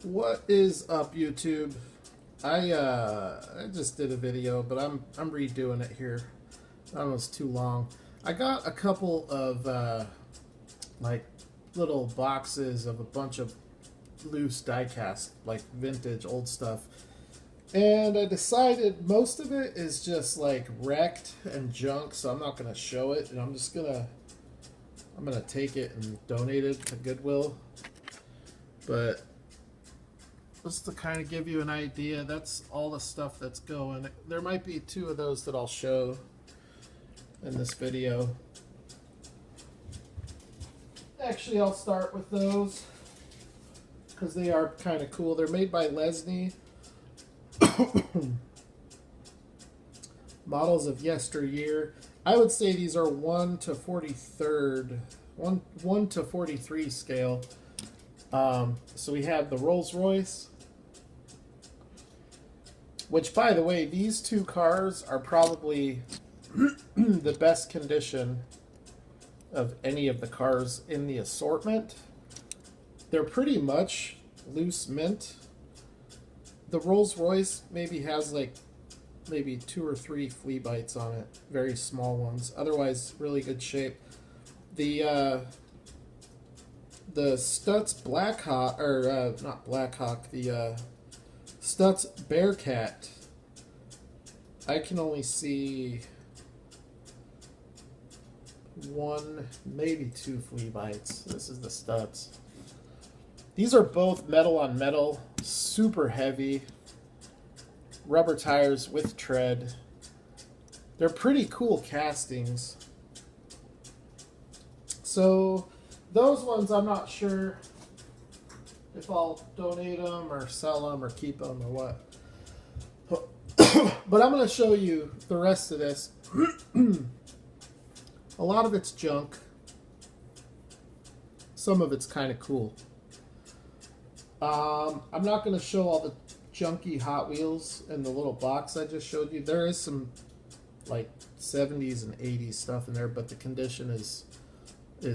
What is up, YouTube? I just did a video, but I'm redoing it here. I don't know, it's too long. I got a couple of like little boxes of a bunch of loose diecast, like vintage old stuff, and I decided most of it is just like wrecked and junk, so I'm not gonna show it, and I'm gonna take it and donate it to Goodwill. But just to kind of give you an idea, that's all the stuff that's going. There might be two of those that I'll show in this video. Actually, I'll start with those because they are kind of cool. They're made by Lesney. Models of yesteryear. I would say these are 1 to 43rd, 1 to 43 scale. So we have the Rolls Royce, which, by the way, these two cars are probably the best condition of any of the cars in the assortment. They're pretty much loose mint. The Rolls Royce maybe has like maybe 2 or 3 flea bites on it, very small ones. Otherwise, really good shape. The Stutz Blackhawk, or not Blackhawk, the Stutz Bearcat, I can only see 1, maybe 2 flea bites. This is the Stutz. These are both metal on metal, super heavy, rubber tires with tread. They're pretty cool castings. So those ones, I'm not sure if I'll donate them or sell them or keep them or what. But I'm going to show you the rest of this. A lot of it's junk. Some of it's kind of cool. I'm not going to show all the junky Hot Wheels in the little box I just showed you. There is some like 70s and 80s stuff in there, but the condition is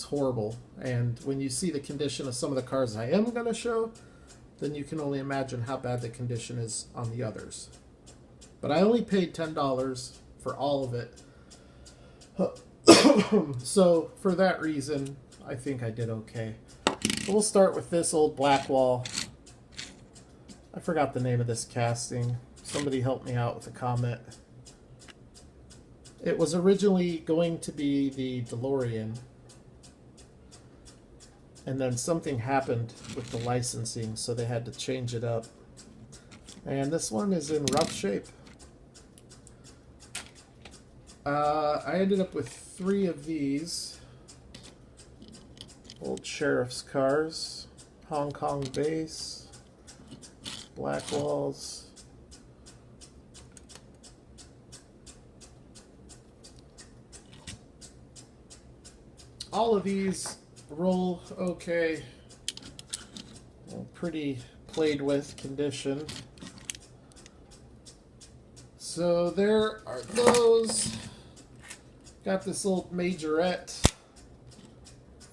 horrible. And when you see the condition of some of the cars I am going to show, then you can only imagine how bad the condition is on the others. But I only paid $10 for all of it. So for that reason, I think I did okay. So we'll start with this old Blackwall. I forgot the name of this casting. Somebody help me out with a comment. It was originally going to be the DeLorean, and then something happened with the licensing, so they had to change it up. And this one is in rough shape. I ended up with 3 of these old sheriff's cars, Hong Kong base, black walls. All of these roll okay. Pretty played with condition. So there are those. Got this old Majorette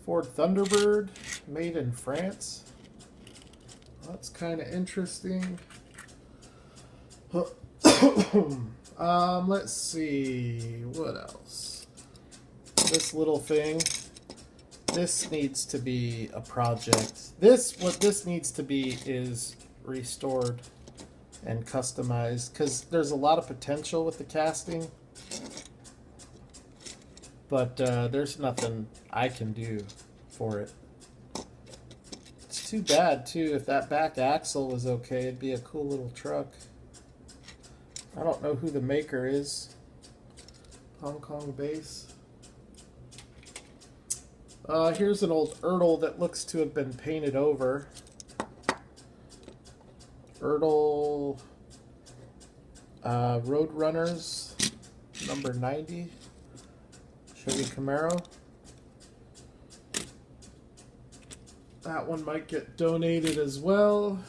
Ford Thunderbird made in France. That's kind of interesting. Let's see, what else? This little thing. This needs to be a project. What this needs to be is restored and customized, because there's a lot of potential with the casting, but there's nothing I can do for it. It's too bad too. If that back axle was okay, it'd be a cool little truck. I don't know who the maker is. Hong Kong base. Here's an old Ertl that looks to have been painted over. Ertl Roadrunners number 90 Chevy Camaro. That one might get donated as well.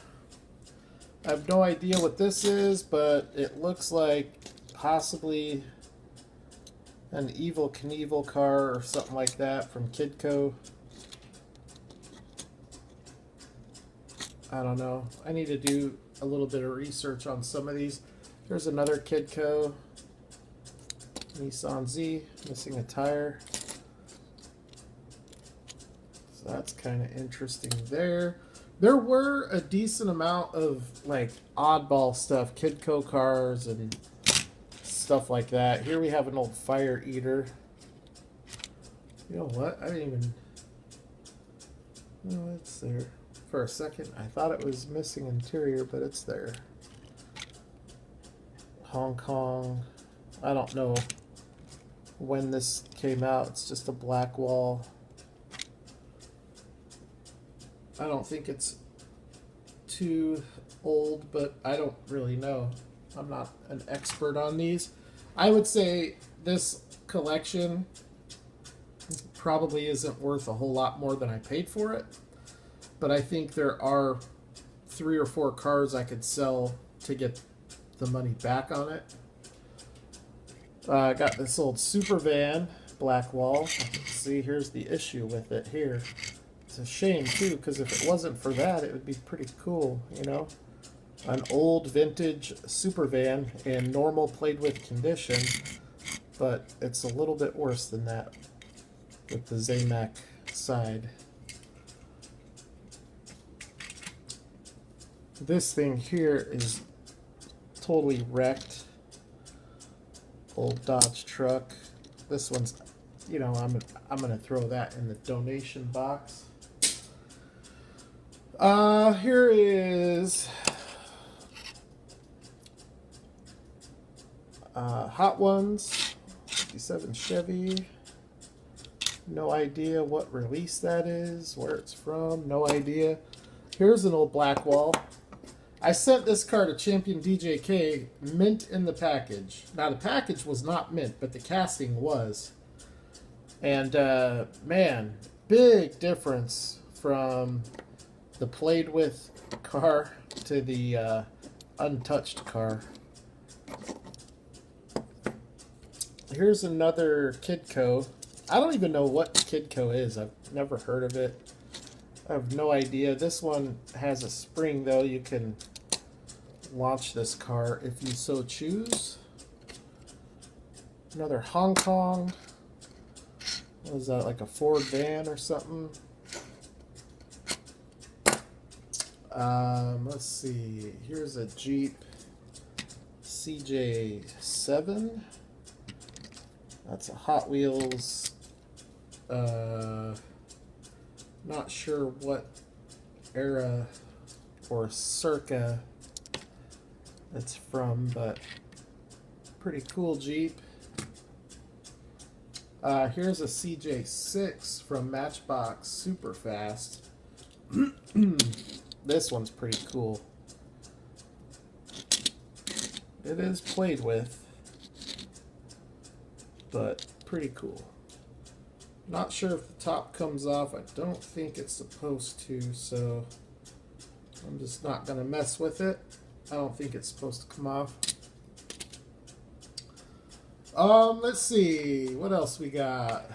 I have no idea what this is, but it looks like possibly an Evel Knievel car or something like that from Kidco. I don't know. I need to do a little bit of research on some of these. Here's another Kidco Nissan Z, missing a tire. So that's kind of interesting there. There were a decent amount of like oddball stuff, Kidco cars and stuff like that. Here we have an old Fire Eater. You know what? I didn't even... No, it's there. For a second, I thought it was missing interior, but it's there. Hong Kong. I don't know when this came out. It's just a black wall. I don't think it's too old, but I don't really know. I'm not an expert on these. I would say this collection probably isn't worth a whole lot more than I paid for it, but I think there are 3 or 4 cars I could sell to get the money back on it. I got this old super van, black wall. See, here's the issue with it here. It's a shame too, because if it wasn't for that, it would be pretty cool, you know? An old vintage super van in normal played with condition, but it's a little bit worse than that with the Zamac side. This thing here is totally wrecked. Old Dodge truck. This one's, you know, I'm gonna throw that in the donation box. Here is Hot Ones, 57 Chevy. No idea what release that is, where it's from, no idea. Here's an old black wall. I sent this car to Champion DJK, mint in the package. Now the package was not mint, but the casting was. And man, big difference from the played with car to the untouched car. Here's another Kidco. I don't even know what Kidco is. I've never heard of it. I have no idea. This one has a spring though. You can launch this car if you so choose. Another Hong Kong. What is that, like a Ford van or something? Let's see. Here's a Jeep CJ7. That's a Hot Wheels. Not sure what era or circa it's from, but pretty cool Jeep. Here's a CJ6 from Matchbox Super Fast. This one's pretty cool. It is played with, but pretty cool. Not sure if the top comes off. I don't think it's supposed to, so I'm just not going to mess with it. I don't think it's supposed to come off. Let's see. What else we got?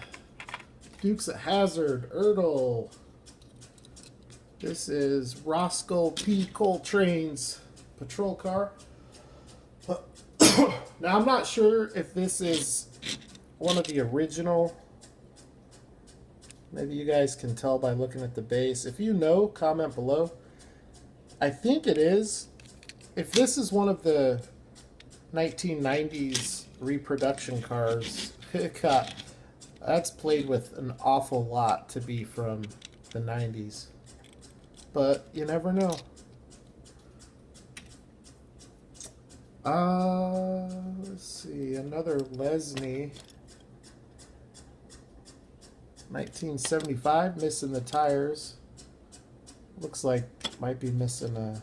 Dukes of Hazzard, Erdl. This is Roscoe P. Coltrane's patrol car. Now, I'm not sure if this is one of the original. Maybe you guys can tell by looking at the base. If you know, comment below. I think it is. If this is one of the 1990s reproduction cars, that's played with an awful lot to be from the 90s. But you never know. Let's see, another Lesney. 1975, missing the tires. Looks like might be missing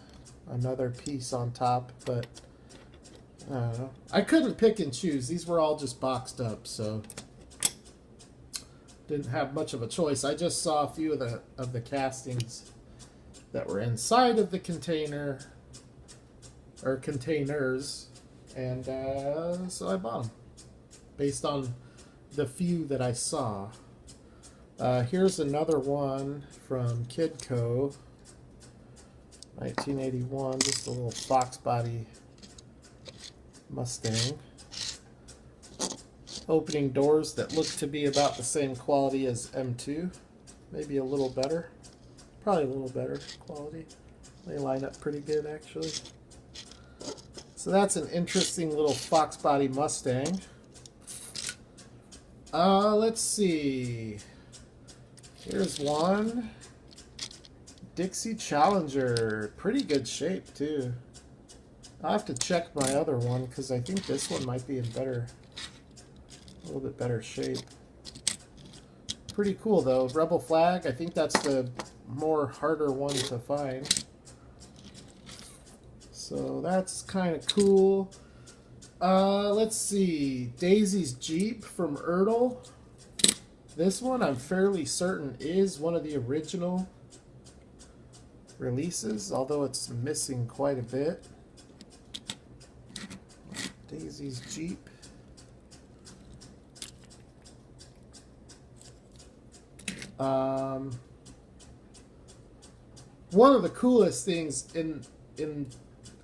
another piece on top, but I don't know. I couldn't pick and choose. These were all just boxed up, so didn't have much of a choice. I just saw a few of the castings that were inside of the container or containers, and so I bought them based on the few that I saw. Here's another one from Kidco. 1981, just a little fox body Mustang. Opening doors that look to be about the same quality as M2. Maybe a little better. Probably a little better quality. They line up pretty good, actually. So that's an interesting little fox body Mustang. Let's see. Here's one. Dixie Challenger. Pretty good shape, too. I'll have to check my other one because I think this one might be in a little bit better shape. Pretty cool, though. Rebel flag. I think that's the more harder one to find. So that's kind of cool. Let's see. Daisy's Jeep from Ertl. This one I'm fairly certain is one of the original releases, although it's missing quite a bit. Daisy's Jeep. One of the coolest things in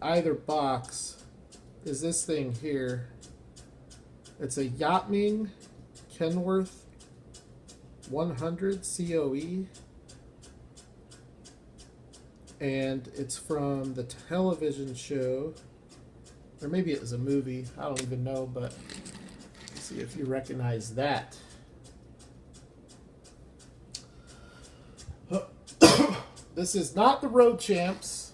either box is this thing here. It's a Yachtming Kenworth 100 COE, and it's from the television show, or maybe it was a movie, I don't even know, but let's see if you recognize that. This is not the Road Champs.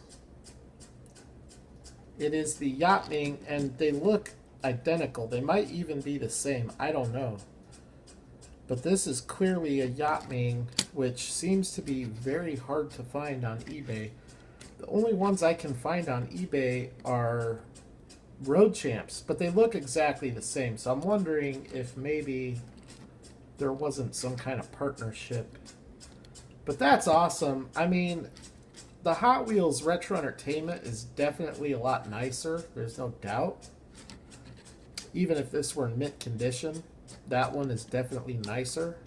It is the Yachtming, and they look identical. They might even be the same. I don't know. But this is clearly a Yachtming, which seems to be very hard to find on eBay. The only ones I can find on eBay are Road Champs, but they look exactly the same. So I'm wondering if maybe there wasn't some kind of partnership. But that's awesome. I mean, the Hot Wheels Retro Entertainment is definitely a lot nicer. There's no doubt. Even if this were in mint condition, that one is definitely nicer.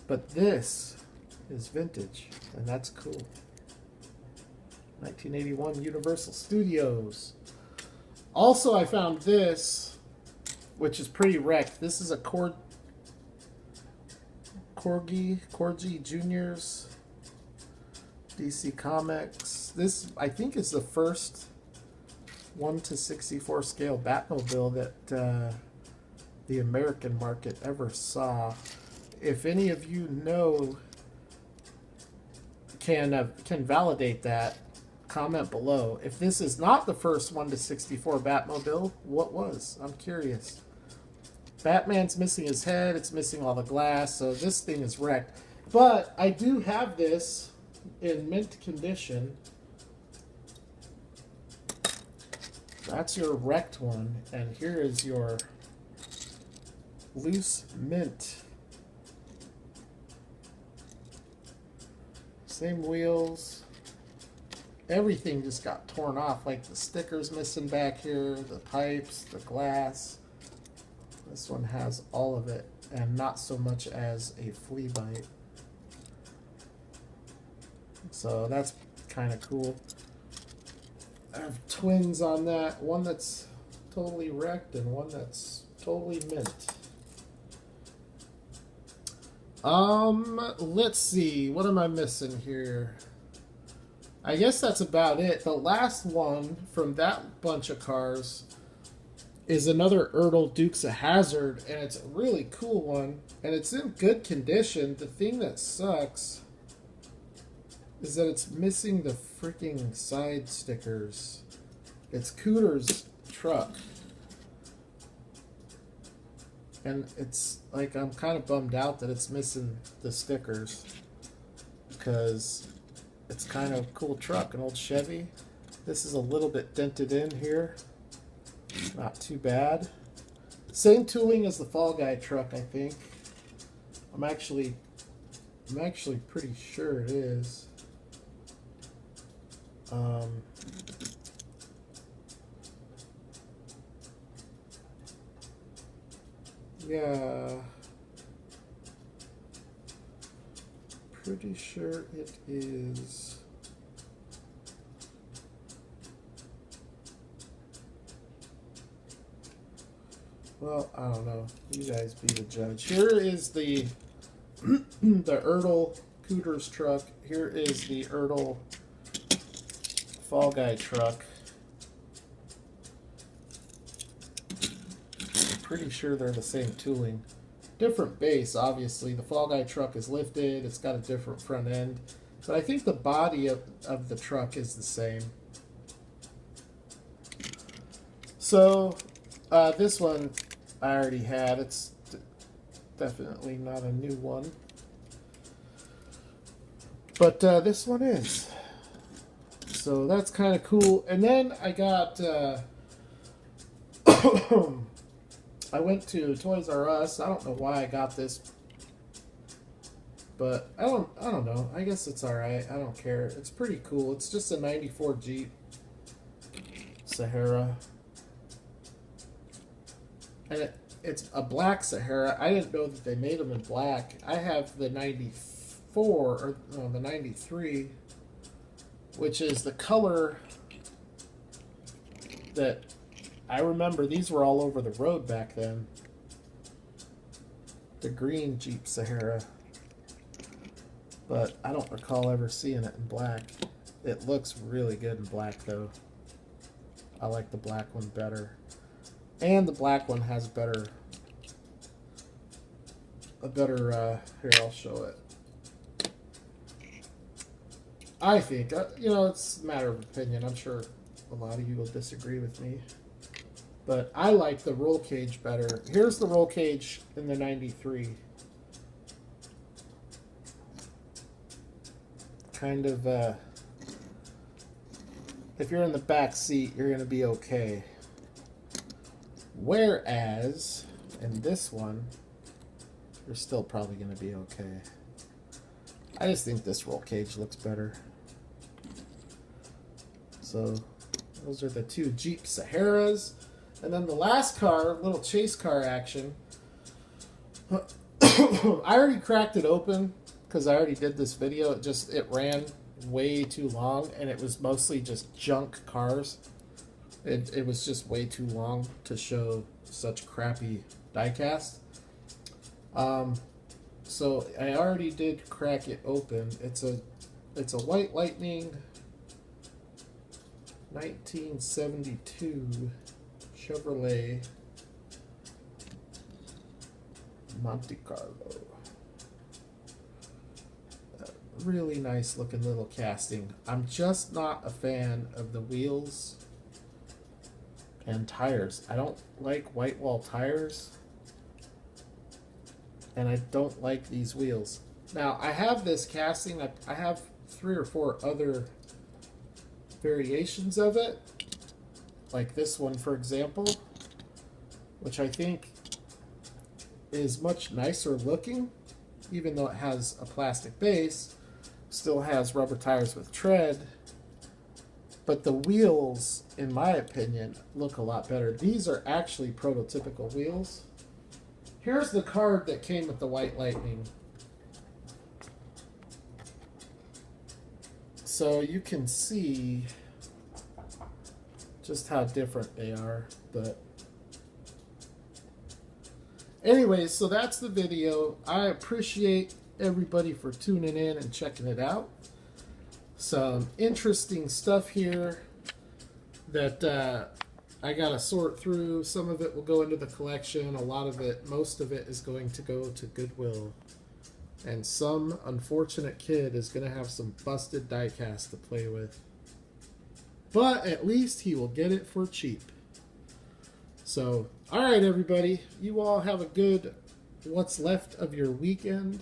But this is vintage, and that's cool. 1981 Universal Studios. Also, I found this, which is pretty wrecked. This is a Corgi Juniors DC Comics. This, I think, is the first 1/64 scale Batmobile that the American market ever saw. If any of you know, can validate that, comment below. If this is not the first 1/64 Batmobile, what was? I'm curious. Batman's missing his head, it's missing all the glass, so this thing is wrecked. But I do have this in mint condition. That's your wrecked one, and here is your loose mint. Same wheels. Everything just got torn off, like the stickers missing back here, the pipes, the glass. This one has all of it, and not so much as a flea bite. So that's kind of cool. I have twins on that. One that's totally wrecked and one that's totally mint. Let's see. What am I missing here? I guess that's about it. The last one from that bunch of cars is another Ertl Dukes of Hazzard, and it's a really cool one, and it's in good condition. The thing that sucks is that it's missing the freaking side stickers. It's Cooter's truck, and it's like, I'm kind of bummed out that it's missing the stickers, because it's kind of a cool truck, an old Chevy. This is a little bit dented in here. Not too bad. Same tooling as the Fall Guy truck, I think. I'm actually pretty sure it is. Yeah. Pretty sure it is. Well, I don't know. You guys be the judge. Here is the the Ertl Cooters truck. Here is the Ertl Fall Guy truck. I'm pretty sure they're the same tooling. Different base, obviously. The Fall Guy truck is lifted. It's got a different front end. But I think the body of the truck is the same. So, this one I already had. It's definitely not a new one. But this one is. So that's kind of cool. And then I got... I went to Toys R Us. I don't know why I got this. But I don't know. I guess it's alright. I don't care. It's pretty cool. It's just a 94 Jeep Sahara. And it's a black Sahara. I didn't know that they made them in black. I have the 94, or no, the 93, which is the color that I remember. These were all over the road back then. The green Jeep Sahara. But I don't recall ever seeing it in black. It looks really good in black, though. I like the black one better. And the black one has a better, here, I'll show it. I think, you know, it's a matter of opinion. I'm sure a lot of you will disagree with me. But I like the roll cage better. Here's the roll cage in the 93. Kind of, if you're in the back seat, you're going to be okay. Whereas, in this one, you're still probably going to be okay. I just think this roll cage looks better. So, those are the two Jeep Saharas. And then the last car, little chase car action. I already cracked it open because I already did this video. It ran way too long, and it was mostly just junk cars. It was just way too long to show such crappy diecast. So I already did crack it open. It's a White Lightning 1972 Chevrolet Monte Carlo. Really nice looking little casting. I'm just not a fan of the wheels and tires. I don't like white wall tires, and I don't like these wheels. Now, I have this casting. I have 3 or 4 other variations of it, like this one, for example, which I think is much nicer looking, even though it has a plastic base. Still has rubber tires with tread. But the wheels, in my opinion, look a lot better. These are actually prototypical wheels. Here's the card that came with the White Lightning. So you can see just how different they are. But anyways, so that's the video. I appreciate everybody for tuning in and checking it out. Some interesting stuff here that I gotta sort through. Some of it will go into the collection. A lot of it, most of it, is going to go to Goodwill. And some unfortunate kid is gonna have some busted diecast to play with. But at least he will get it for cheap. So, alright everybody. You all have a good what's left of your weekend.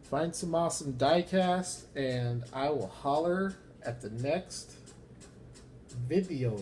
Find some awesome diecast, and I will holler at the next video.